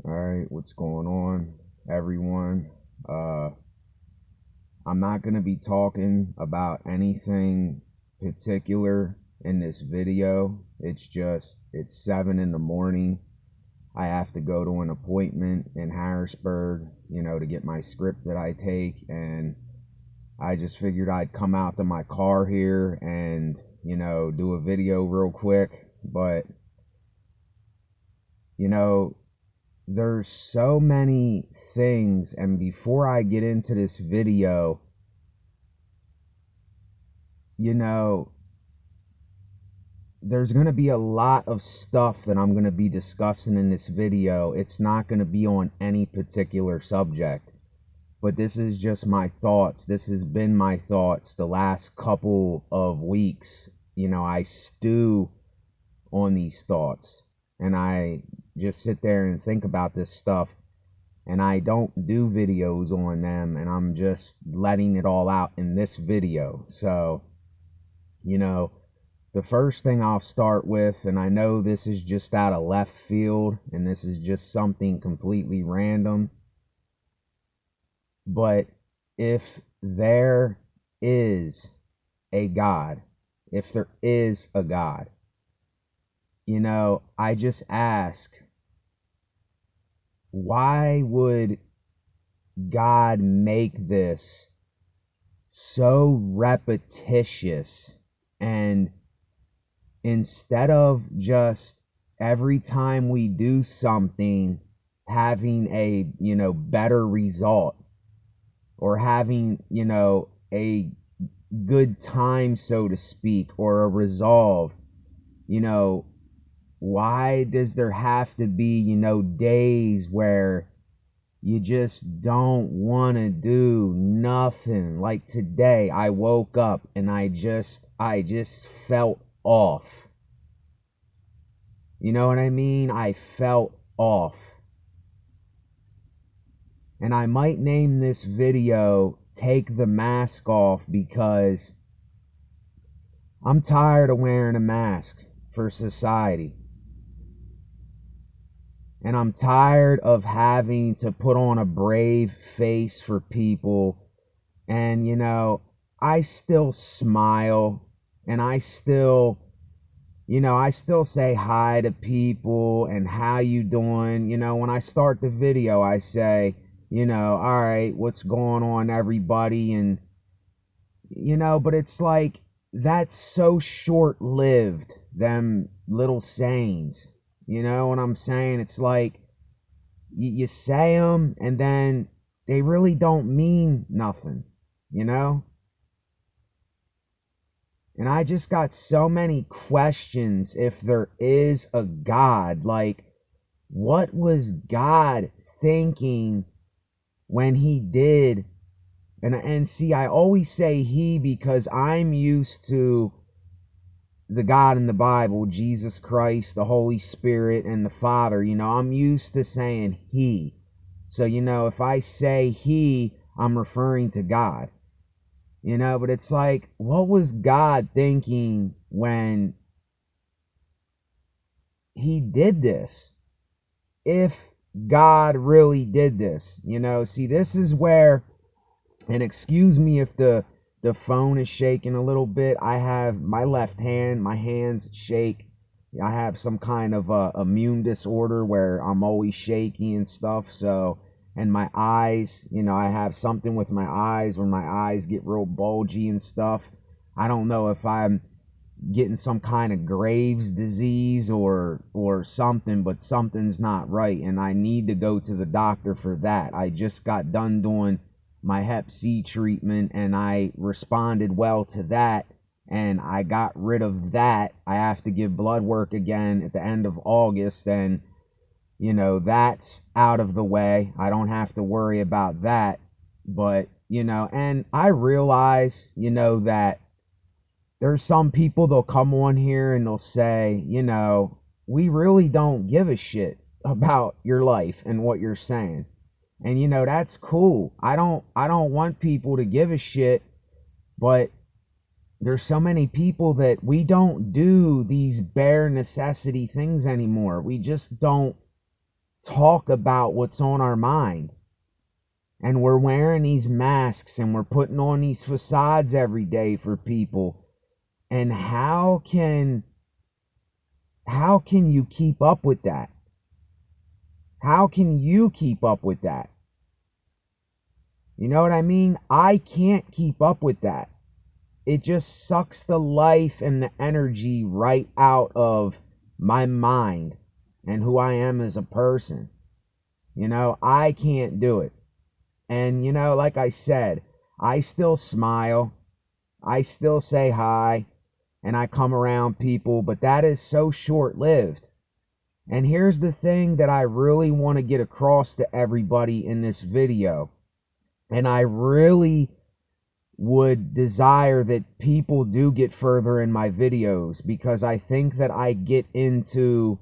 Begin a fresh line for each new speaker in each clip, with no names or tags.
All right, what's going on, everyone? I'm not going to be talking about anything particular in this video. It's 7 in the morning. I have to go to an appointment in Harrisburg, to get my script that I take. And I just figured I'd come out to my car here and, do a video real quick. But, there's so many things, and before I get into this video, there's going to be a lot of stuff that I'm going to be discussing in this video. It's not going to be on any particular subject, but this is just my thoughts. This has been my thoughts the last couple of weeks. I stew on these thoughts, and I just sit there and think about this stuff, and I don't do videos on them, and I'm just letting it all out in this video. So, the first thing I'll start with, and I know this is just out of left field, and this is just something completely random, but if there is a God, if there is a God, I just ask, why would God make this so repetitious? And instead of just every time we do something having a, better result, or having, a good time, so to speak, or a resolve, why does there have to be, days where you just don't want to do nothing? Like today, I woke up and I just felt off. You know what I mean? I felt off. And I might name this video "Take the Mask Off," because I'm tired of wearing a mask for society. And I'm tired of having to put on a brave face for people. And, I still smile, and I still say hi to people and how you doing. When I start the video, I say, all right, what's going on, everybody? And, but it's like, that's so short-lived, them little sayings. You know what I'm saying? It's like you say them and then they really don't mean nothing, And I just got so many questions. If there is a God, like, what was God thinking when he did? And see, I always say he because I'm used to the God in the Bible, Jesus Christ, the Holy Spirit, and the Father. I'm used to saying he. So, if I say he, I'm referring to God. But it's like, what was God thinking when he did this? If God really did this, see, this is where, and excuse me if the phone is shaking a little bit. I have my left hand, my hands shake. I have some kind of immune disorder where I'm always shaky and stuff. So, and my eyes, I have something with my eyes where my eyes get real bulgy and stuff. I don't know if I'm getting some kind of Graves' disease or something, but something's not right, and I need to go to the doctor for that. I just got done doing my Hep C treatment, and I responded well to that, and I got rid of that. I have to give blood work again at the end of August, and that's out of the way. I don't have to worry about that. But and I realize that there's some people, they'll come on here and they'll say, we really don't give a shit about your life and what you're saying. And that's cool. I don't want people to give a shit, but there's so many people that we don't do these bare necessity things anymore. We just don't talk about what's on our mind. And we're wearing these masks and we're putting on these facades every day for people. And how can you keep up with that? How can you keep up with that? You know what I mean? I can't keep up with that. It just sucks the life and the energy right out of my mind and who I am as a person. You know, I can't do it. And, you know, like I said, I still smile. I still say hi. And I come around people. But that is so short-lived. And here's the thing that I really want to get across to everybody in this video. And I really would desire that people do get further in my videos, because I think that I get into,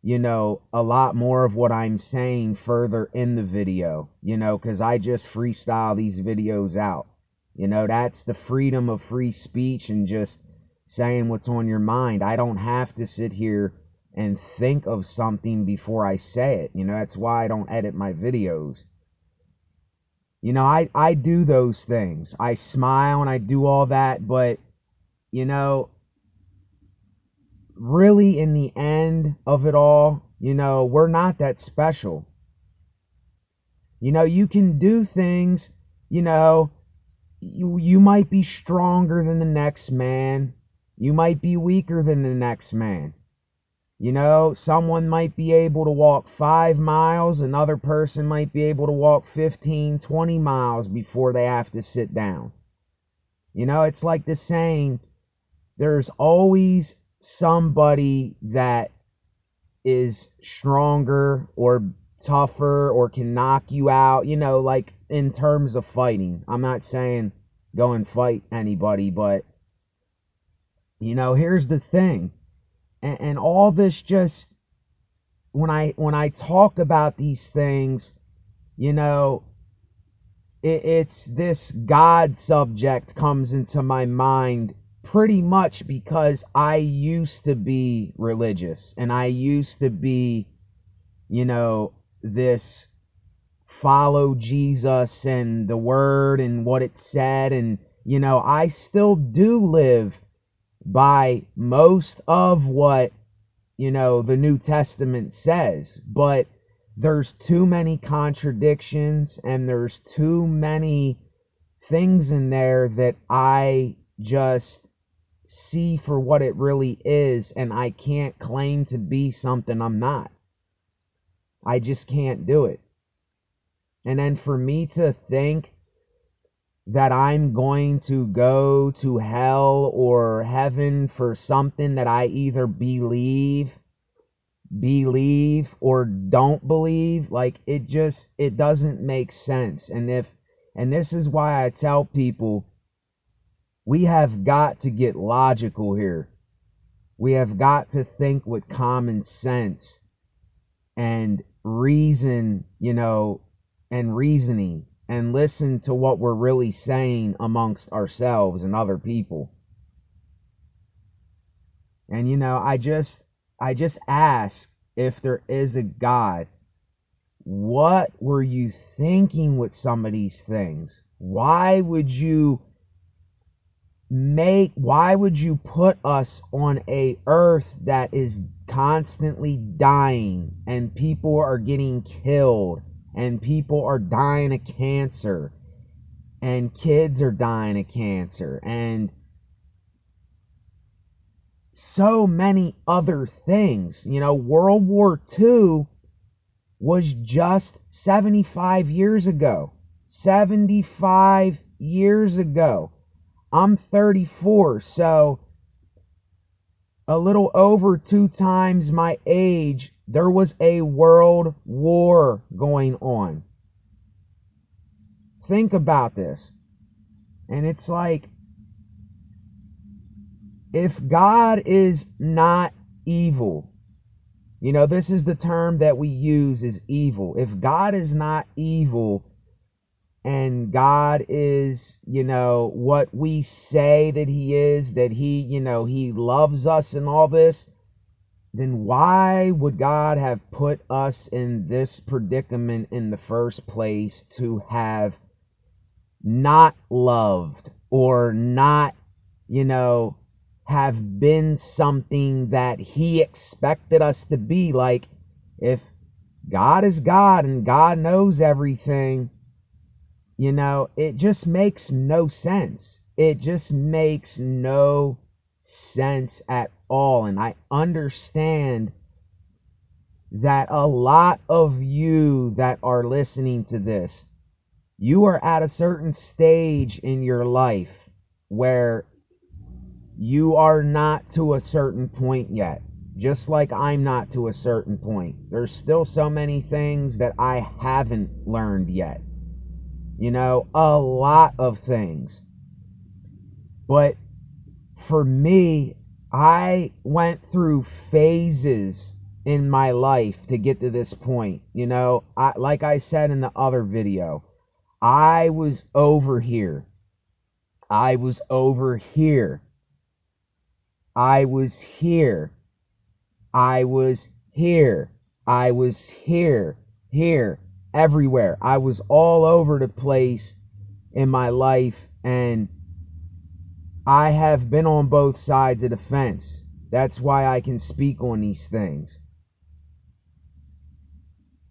you know, a lot more of what I'm saying further in the video, you know, because I just freestyle these videos out. You know, that's the freedom of free speech and just saying what's on your mind. I don't have to sit here and think of something before I say it. You know, that's why I don't edit my videos. You know, I do those things. I smile and I do all that, but, you know, really in the end of it all, you know, we're not that special. You know, you can do things, you know, you might be stronger than the next man. You might be weaker than the next man. You know, someone might be able to walk 5 miles, another person might be able to walk 15, 20 miles before they have to sit down. You know, it's like the saying, there's always somebody that is stronger or tougher or can knock you out, you know, like in terms of fighting. I'm not saying go and fight anybody, but, you know, here's the thing. And all this just, when I talk about these things, you know, it's this God subject comes into my mind pretty much because I used to be religious and I used to be, you know, this follow Jesus and the word and what it said. And, you know, I still do live by most of what, you know, the New Testament says, but there's too many contradictions and there's too many things in there that I just see for what it really is, and I can't claim to be something I'm not. I just can't do it. And then for me to think that I'm going to go to hell or heaven for something that I either believe or don't believe, like, it doesn't make sense. And this is why I tell people, we have got to get logical here. We have got to think with common sense and reason, you know, and reasoning, and listen to what we're really saying amongst ourselves and other people. And, you know, I just ask, if there is a God, what were you thinking with some of these things? Why would you put us on a earth that is constantly dying, and people are getting killed, and people are dying of cancer, and kids are dying of cancer, and so many other things? You know, World War II was just 75 years ago. 75 years ago. I'm 34, so a little over 2 times my age, there was a world war going on. Think about this. And it's like, if God is not evil, you know, this is the term that we use, is evil. If God is not evil, and God is, you know, what we say that he is, that he, you know, he loves us and all this, then why would God have put us in this predicament in the first place, to have not loved or not, have been something that he expected us to be? Like, if God is God and God knows everything, it just makes no sense. It just makes no sense at all. And I understand that a lot of you that are listening to this, you are at a certain stage in your life where you are not to a certain point yet. Just like I'm not to a certain point. There's still so many things that I haven't learned yet. A lot of things. But for me, I went through phases in my life to get to this point. Like I said in the other video, I was over here. I was over here. I was here. I was here. I was here. Here. Everywhere. I was all over the place in my life, and I have been on both sides of the fence. That's why I can speak on these things.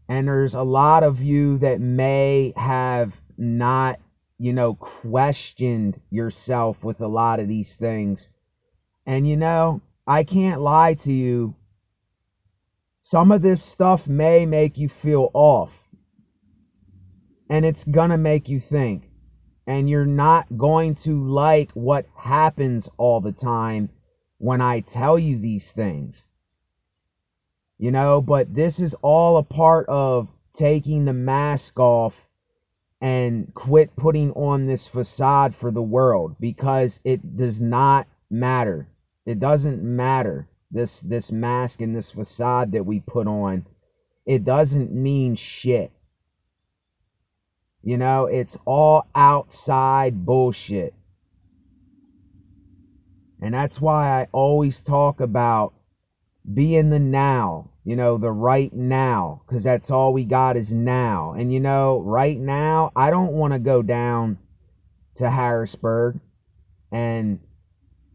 And there's a lot of you that may have not, questioned yourself with a lot of these things. And I can't lie to you. Some of this stuff may make you feel off. And it's gonna make you think. And you're not going to like what happens all the time when I tell you these things. But this is all a part of taking the mask off and quit putting on this facade for the world, because it does not matter. It doesn't matter. This mask and this facade that we put on, it doesn't mean shit. It's all outside bullshit. And that's why I always talk about be in the now, the right now, because that's all we got is now. And right now, I don't want to go down to Harrisburg and,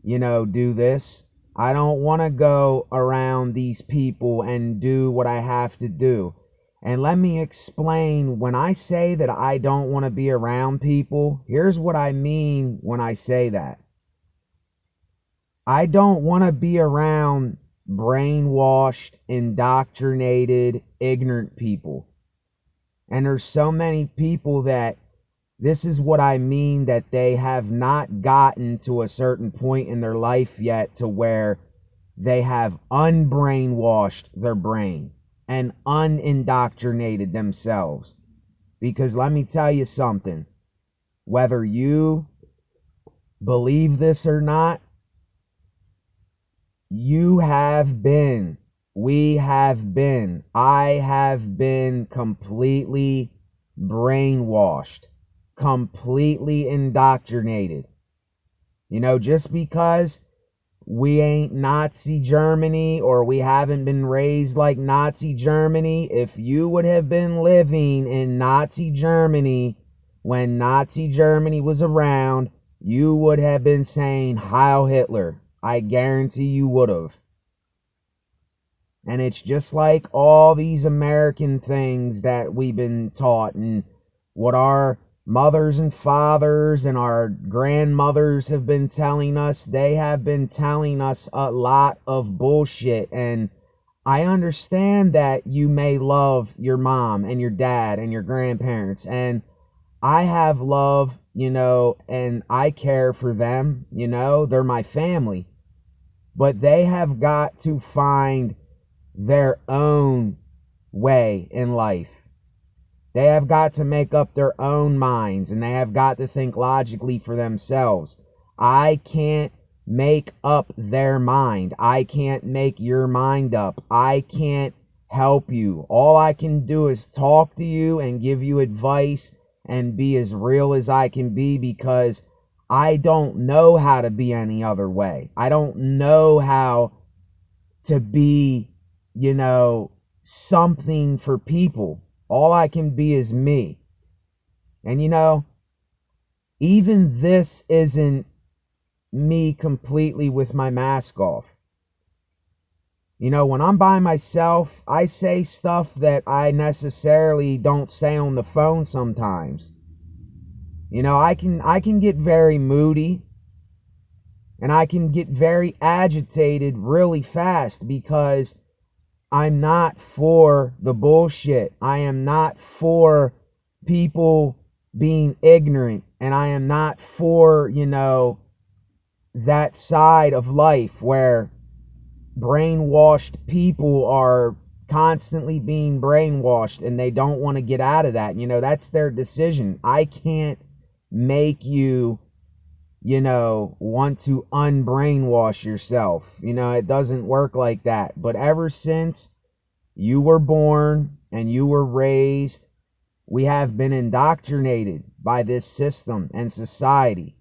do this. I don't want to go around these people and do what I have to do. And let me explain, when I say that I don't want to be around people, here's what I mean when I say that. I don't want to be around brainwashed, indoctrinated, ignorant people. And there's so many people that this is what I mean, that they have not gotten to a certain point in their life yet to where they have unbrainwashed their brain and unindoctrinated themselves. Because let me tell you something, whether you believe this or not, you have been, we have been, I have been completely brainwashed, completely indoctrinated. Just because we ain't Nazi Germany or we haven't been raised like Nazi Germany, if you would have been living in Nazi Germany when Nazi Germany was around, you would have been saying Heil Hitler. I guarantee you would have. And it's just like all these American things that we've been taught, and what our mothers and fathers and our grandmothers have been telling us. They have been telling us a lot of bullshit. And I understand that you may love your mom and your dad and your grandparents, and I have love, and I care for them, they're my family. But they have got to find their own way in life. They have got to make up their own minds, and they have got to think logically for themselves. I can't make up their mind. I can't make your mind up. I can't help you. All I can do is talk to you and give you advice and be as real as I can be, because I don't know how to be any other way. I don't know how to be, something for people. All I can be is me. And even this isn't me completely with my mask off. When I'm by myself, I say stuff that I necessarily don't say on the phone sometimes. I can get very moody, and I can get very agitated really fast because I'm not for the bullshit. I am not for people being ignorant, and I am not for, that side of life where brainwashed people are constantly being brainwashed and they don't want to get out of that. That's their decision. I can't make you, want to unbrainwash yourself. It doesn't work like that. But ever since you were born and you were raised, we have been indoctrinated by this system and society.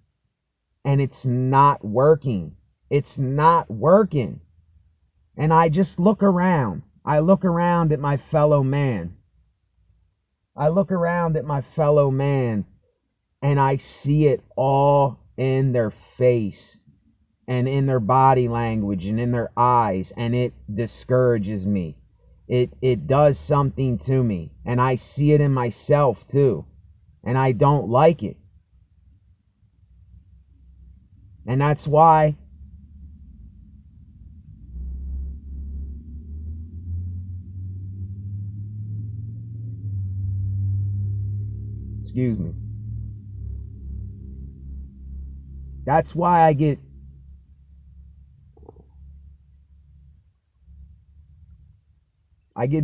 And it's not working. It's not working. And I just look around. I look around at my fellow man. And I see it all in their face and in their body language and in their eyes, and it discourages me. It does something to me, and I see it in myself too, and I don't like it. And that's why that's why I get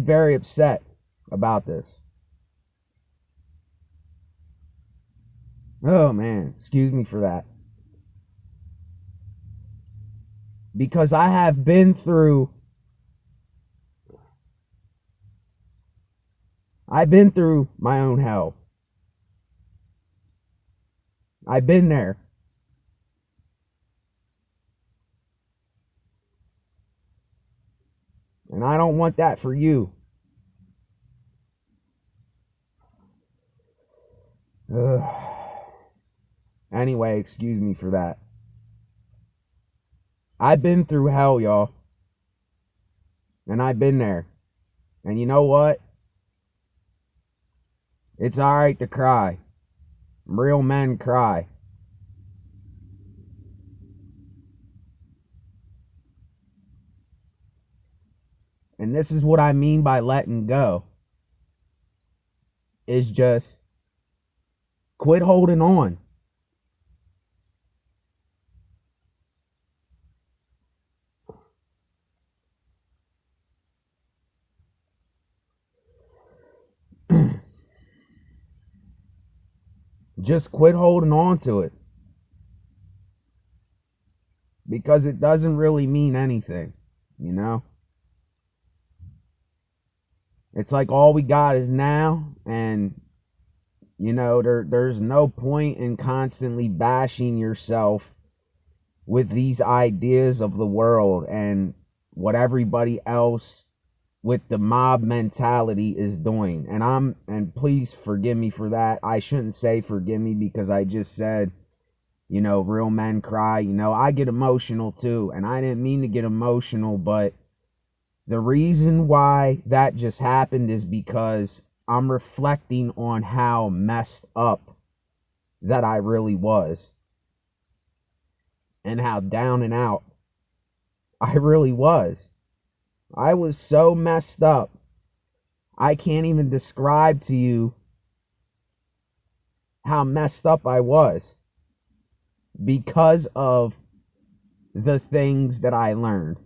very upset about this. Oh man, excuse me for that. Because I have been through my own hell. I've been there. And I don't want that for you. Anyway, excuse me for that. I've been through hell, y'all. And I've been there. And you know what? It's alright to cry. Real men cry. And this is what I mean by letting go. Is just quit holding on. Just quit holding on to it. Because it doesn't really mean anything, It's like all we got is now, and there's no point in constantly bashing yourself with these ideas of the world and what everybody else with the mob mentality is doing. And please forgive me for that. I shouldn't say forgive me because I just said, real men cry. I get emotional too, and I didn't mean to get emotional, but the reason why that just happened is because I'm reflecting on how messed up that I really was. And how down and out I really was. I was so messed up. I can't even describe to you how messed up I was. Because of the things that I learned.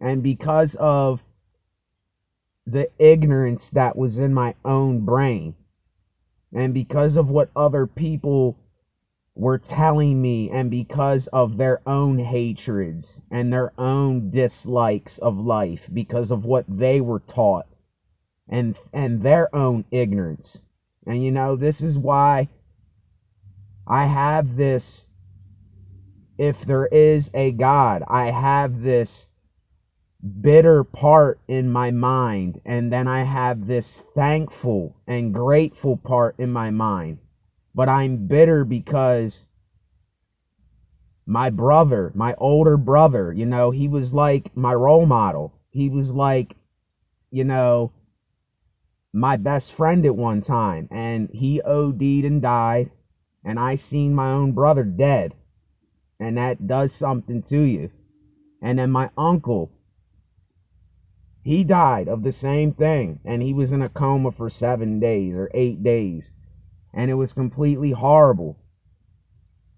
And because of the ignorance that was in my own brain. And because of what other people were telling me, and because of their own hatreds and their own dislikes of life, because of what they were taught and their own ignorance. And this is why I have this, if there is a God, I have this bitter part in my mind, and then I have this thankful and grateful part in my mind. But I'm bitter because my brother, my older brother, he was like my role model. He was like, my best friend at one time, and he OD'd and died, and I seen my own brother dead, and that does something to you. And then my uncle, he died of the same thing, and he was in a coma for 7 days or 8 days, and it was completely horrible.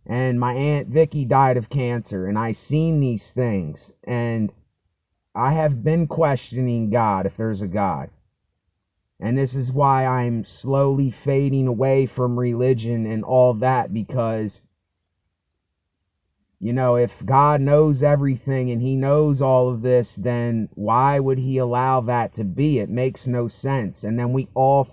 And my Aunt Vicky died of cancer, and I seen these things, and I have been questioning God, if there's a God. And this is why I'm slowly fading away from religion and all that, because, if God knows everything and he knows all of this, then why would he allow that to be? It makes no sense. And then we all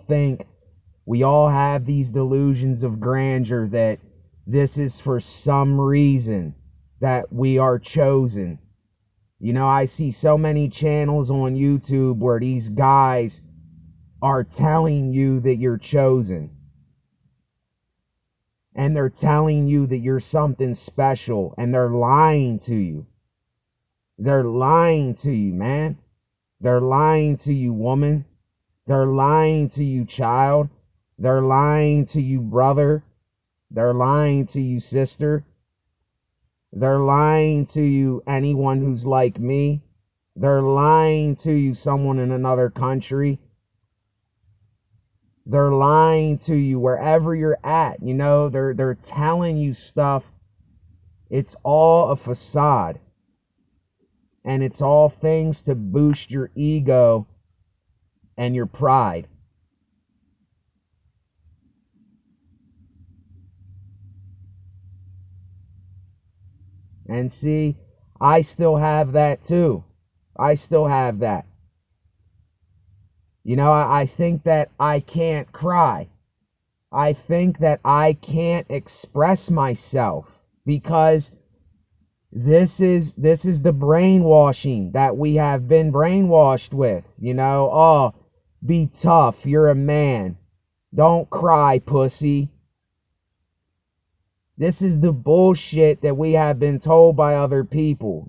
have these delusions of grandeur that this is for some reason that we are chosen. I see so many channels on YouTube where these guys are telling you that you're chosen. And they're telling you that you're something special, and they're lying to you. They're lying to you, man. They're lying to you, woman. They're lying to you, child. They're lying to you, brother. They're lying to you, sister. They're lying to you, anyone who's like me. They're lying to you, someone in another country. They're lying to you wherever you're at. They're telling you stuff. It's all a facade. And it's all things to boost your ego and your pride. And see, I still have that too. I still have that. I think that I can't cry. I think that I can't express myself because this is the brainwashing that we have been brainwashed with. Oh, be tough. You're a man. Don't cry, pussy. This is the bullshit that we have been told by other people.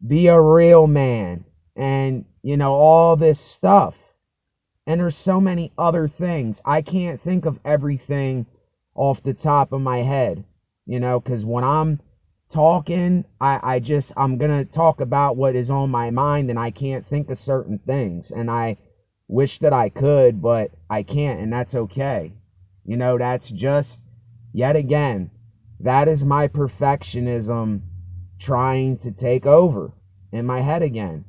Be a real man. And all this stuff. And there's so many other things. I can't think of everything off the top of my head, because when I'm talking, I'm going to talk about what is on my mind, and I can't think of certain things. And I wish that I could, but I can't, and that's okay. That's just, yet again, that is my perfectionism trying to take over in my head again.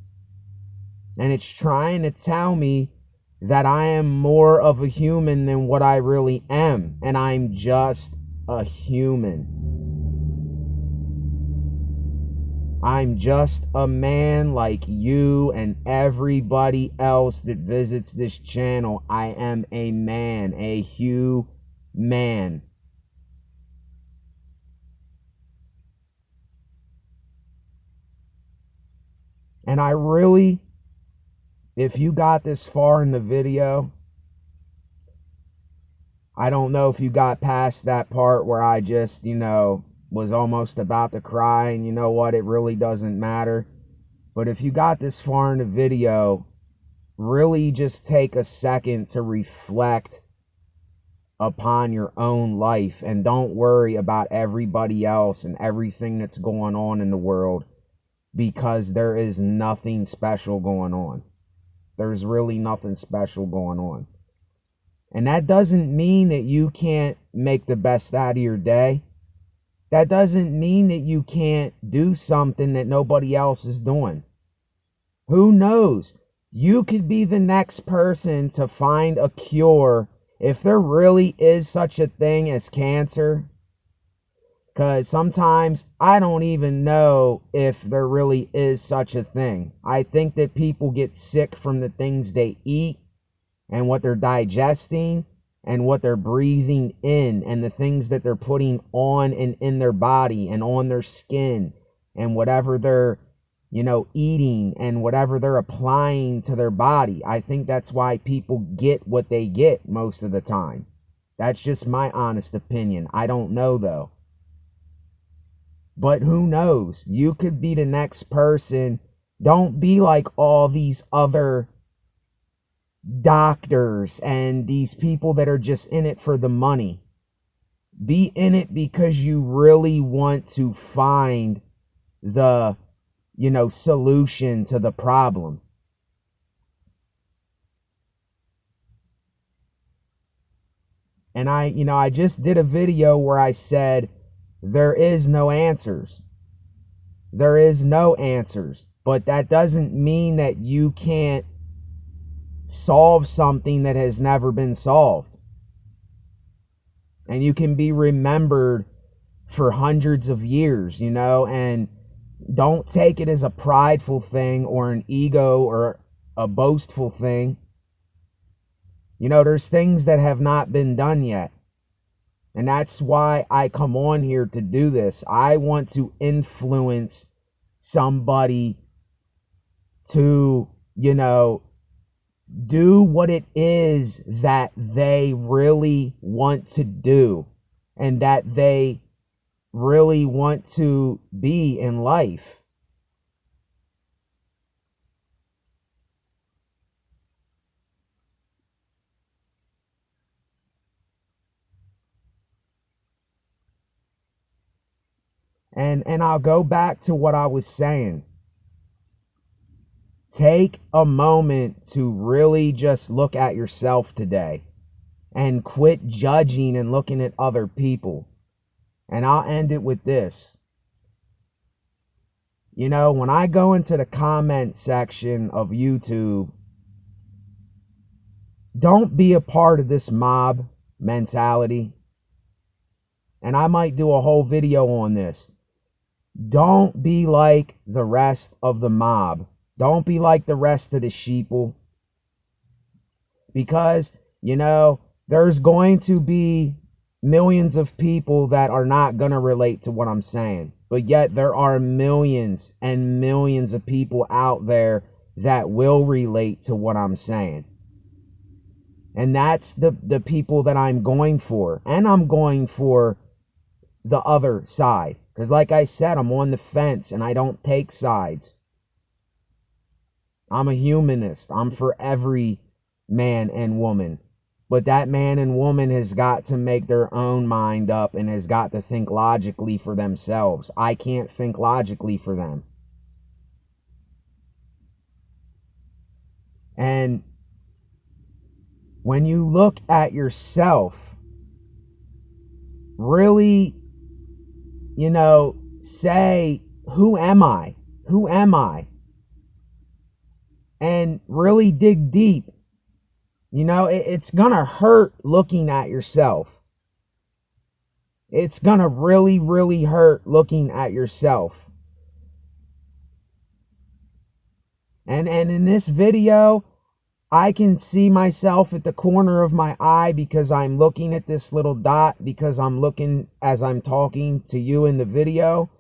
And it's trying to tell me that I am more of a human than what I really am. And I'm just a human. I'm just a man like you and everybody else that visits this channel. I am a man, a human. And I really, if you got this far in the video, I don't know if you got past that part where I just, was almost about to cry, and you know what, it really doesn't matter. But if you got this far in the video, really just take a second to reflect upon your own life, and don't worry about everybody else and everything that's going on in the world, because there is nothing special going on. There's really nothing special going on. And that doesn't mean that you can't make the best out of your day. That doesn't mean that you can't do something that nobody else is doing. Who knows? You could be the next person to find a cure if there really is such a thing as cancer. Because sometimes I don't even know if there really is such a thing. I think that people get sick from the things they eat and what they're digesting and what they're breathing in and the things that they're putting on and in their body and on their skin and whatever they're, eating and whatever they're applying to their body. I think that's why people get what they get most of the time. That's just my honest opinion. I don't know though. But who knows? You could be the next person. Don't be like all these other doctors and these people that are just in it for the money. Be in it because you really want to find the solution to the problem. And I just did a video where I said there is no answers. There is no answers. But that doesn't mean that you can't solve something that has never been solved. And you can be remembered for hundreds of years, and don't take it as a prideful thing or an ego or a boastful thing. There's things that have not been done yet. And that's why I come on here to do this. I want to influence somebody to, do what it is that they really want to do and that they really want to be in life. And I'll go back to what I was saying. Take a moment to really just look at yourself today and quit judging and looking at other people. And I'll end it with this. When I go into the comment section of YouTube, don't be a part of this mob mentality. And I might do a whole video on this. Don't be like the rest of the mob. Don't be like the rest of the sheeple. Because, there's going to be millions of people that are not going to relate to what I'm saying. But yet there are millions and millions of people out there that will relate to what I'm saying. And that's the people that I'm going for. And I'm going for the other side. Because like I said, I'm on the fence and I don't take sides. I'm a humanist. I'm for every man and woman. But that man and woman has got to make their own mind up and has got to think logically for themselves. I can't think logically for them. And when you look at yourself, really, say, who am I? Who am I? And really dig deep. It's gonna hurt looking at yourself. It's gonna really, really hurt looking at yourself. And in this video, I can see myself at the corner of my eye because I'm looking at this little dot, because I'm looking as I'm talking to you in the video.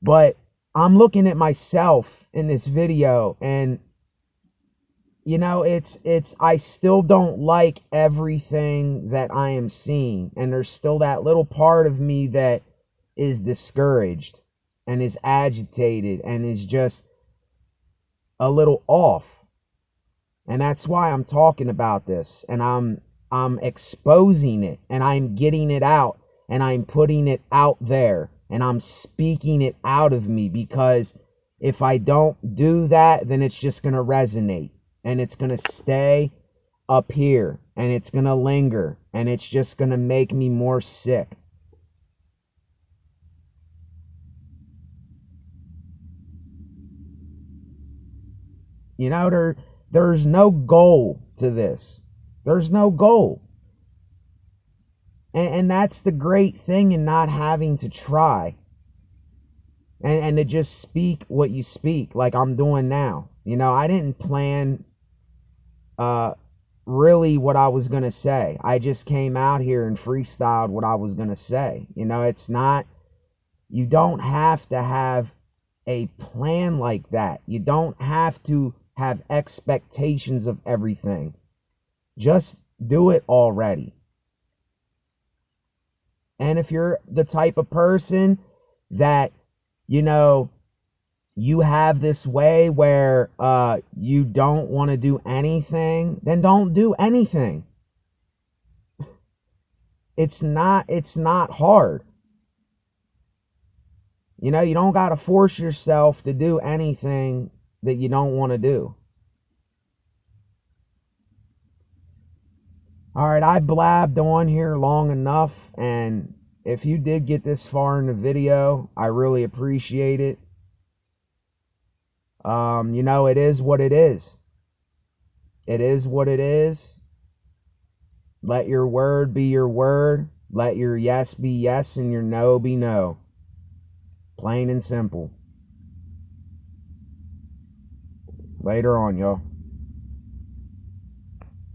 But I'm looking at myself in this video, and I still don't like everything that I am seeing. And there's still that little part of me that is discouraged and is agitated and is just a little off. And that's why I'm talking about this, and I'm exposing it, and I'm getting it out, and I'm putting it out there, and I'm speaking it out of me, because if I don't do that, then it's just going to resonate, and it's going to stay up here, and it's going to linger, and it's just going to make me more sick. There's no goal to this. There's no goal. And that's the great thing in not having to try. And to just speak what you speak, like I'm doing now. I didn't plan really what I was going to say. I just came out here and freestyled what I was going to say. It's not, you don't have to have a plan like that. You don't have to have expectations of everything. Just do it already. And if you're the type of person that, you know, you have this way where you don't want to do anything, then don't do anything. It's not hard. You know, you don't got to force yourself to do anything that you don't want to do. All right, I blabbed on here long enough, and if you did get this far in the video, I really appreciate it. You know, it is what it is. It is what it is. Let your word be your word. Let your yes be yes and your no be no. Plain and simple. Later on, y'all.